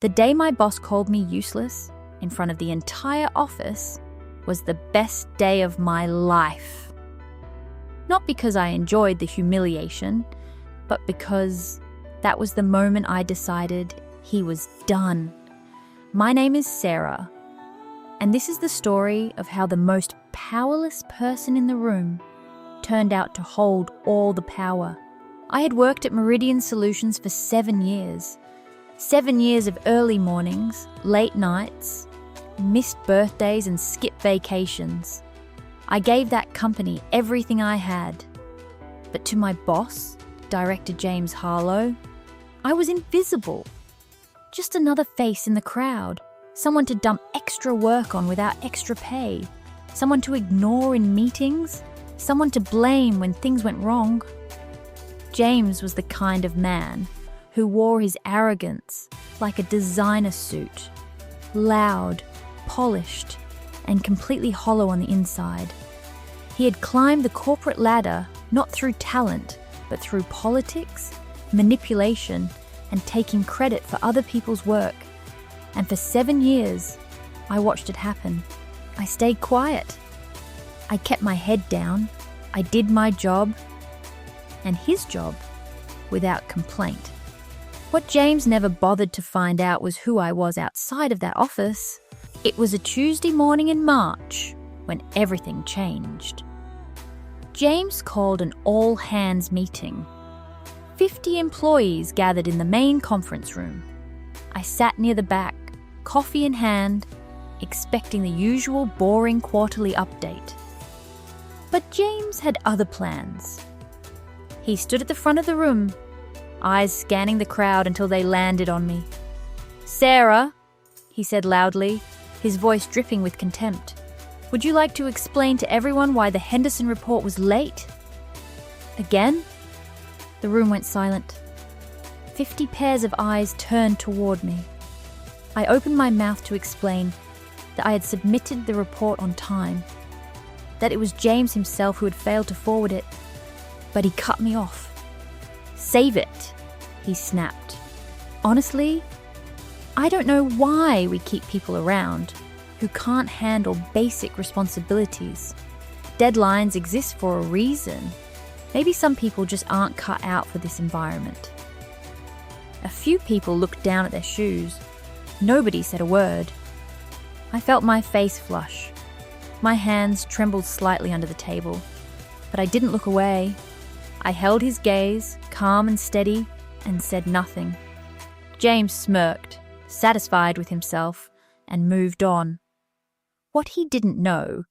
The day my boss called me useless in front of the entire office was the best day of my life. Not because I enjoyed the humiliation, but because that was the moment I decided he was done. My name is Sarah, and this is the story of how the most powerless person in the room turned out to hold all the power. I had worked at Meridian Solutions for 7 years. 7 years of early mornings, late nights, missed birthdays and skipped vacations. I gave that company everything I had. But to my boss, Director James Harlow, I was invisible. Just another face in the crowd, someone to dump extra work on without extra pay, someone to ignore in meetings, someone to blame when things went wrong. James was the kind of man who wore his arrogance like a designer suit, loud, polished, and completely hollow on the inside. He had climbed the corporate ladder not through talent, but through politics, manipulation, and taking credit for other people's work. And for 7 years, I watched it happen. I stayed quiet. I kept my head down. I did my job, and his job, without complaint. What James never bothered to find out was who I was outside of that office. It was a Tuesday morning in March when everything changed. James called an all-hands meeting. 50 employees gathered in the main conference room. I sat near the back, coffee in hand, expecting the usual boring quarterly update. But James had other plans. He stood at the front of the room, eyes scanning the crowd until they landed on me. "Sarah," he said loudly, his voice dripping with contempt, "would you like to explain to everyone why the Henderson report was late?" Again? The room went silent. 50 pairs of eyes turned toward me. I opened my mouth to explain that I had submitted the report on time, that it was James himself who had failed to forward it, but he cut me off. "Save it," he snapped. Honestly, I don't know why we keep people around who can't handle basic responsibilities. Deadlines exist for a reason. Maybe some people just aren't cut out for this environment. A few people looked down at their shoes. Nobody said a word. I felt my face flush. My hands trembled slightly under the table, but I didn't look away. I held his gaze, calm and steady, and said nothing. James smirked, satisfied with himself, and moved on. What he didn't know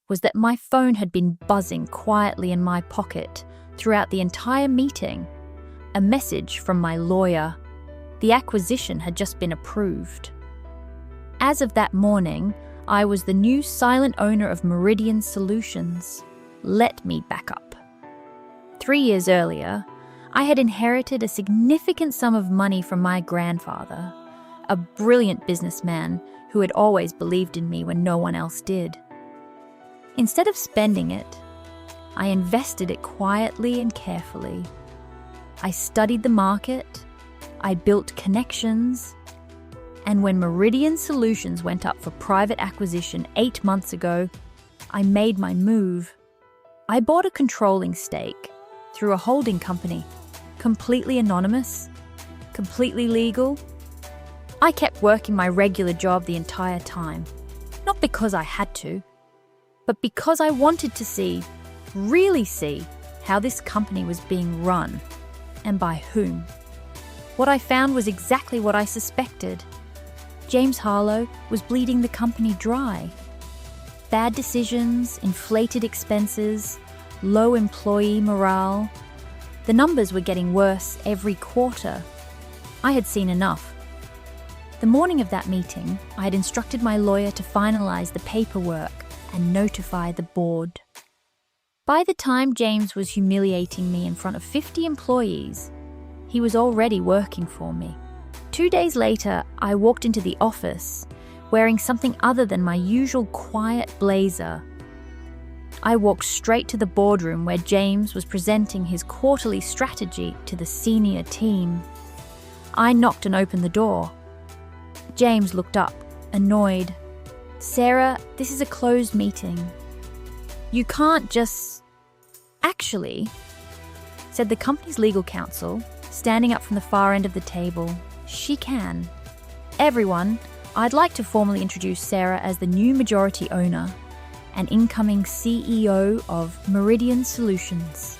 was that my phone had been buzzing quietly in my pocket throughout the entire meeting. A message from my lawyer. The acquisition had just been approved. As of that morning, I was the new silent owner of Meridian Solutions. Let me back up. 3 years earlier, I had inherited a significant sum of money from my grandfather, a brilliant businessman who had always believed in me when no one else did. Instead of spending it, I invested it quietly and carefully. I studied the market, I built connections, and when Meridian Solutions went up for private acquisition 8 months ago, I made my move. I bought a controlling stake through a holding company, completely anonymous, completely legal. I kept working my regular job the entire time, not because I had to, but because I wanted to see, really see, how this company was being run, and by whom. What I found was exactly what I suspected. James Harlow was bleeding the company dry. Bad decisions, inflated expenses, low employee morale. The numbers were getting worse every quarter. I had seen enough. The morning of that meeting, I had instructed my lawyer to finalize the paperwork and notify the board. By the time James was humiliating me in front of 50 employees, he was already working for me. 2 days later, I walked into the office wearing something other than my usual quiet blazer. I walked straight to the boardroom where James was presenting his quarterly strategy to the senior team. I knocked and opened the door. James looked up, annoyed. "Sarah, this is a closed meeting. You can't just..." "Actually," said the company's legal counsel, standing up from the far end of the table, "she can. Everyone, I'd like to formally introduce Sarah as the new majority owner and incoming CEO of Meridian Solutions."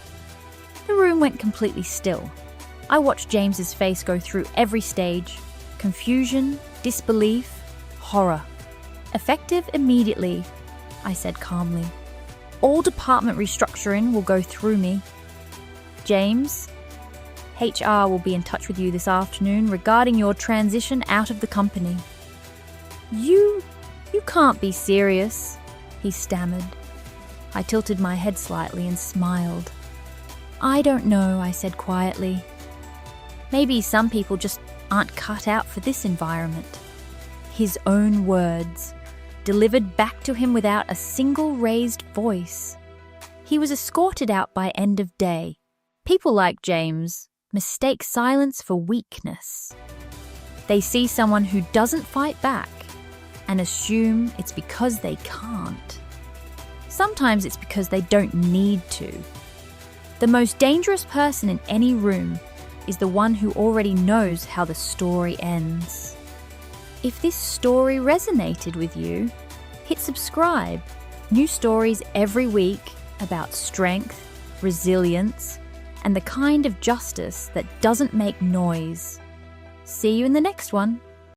The room went completely still. I watched James's face go through every stage: confusion, disbelief, horror. "Effective immediately," I said calmly. "All department restructuring will go through me. James, HR will be in touch with you this afternoon regarding your transition out of the company." You can't be serious," he stammered. I tilted my head slightly and smiled. "I don't know," I said quietly. "Maybe some people just aren't cut out for this environment." His own words, delivered back to him without a single raised voice. He was escorted out by end of day. People like James mistake silence for weakness. They see someone who doesn't fight back and assume it's because they can't. Sometimes it's because they don't need to. The most dangerous person in any room is the one who already knows how the story ends. If this story resonated with you, hit subscribe. New stories every week about strength, resilience, and the kind of justice that doesn't make noise. See you in the next one.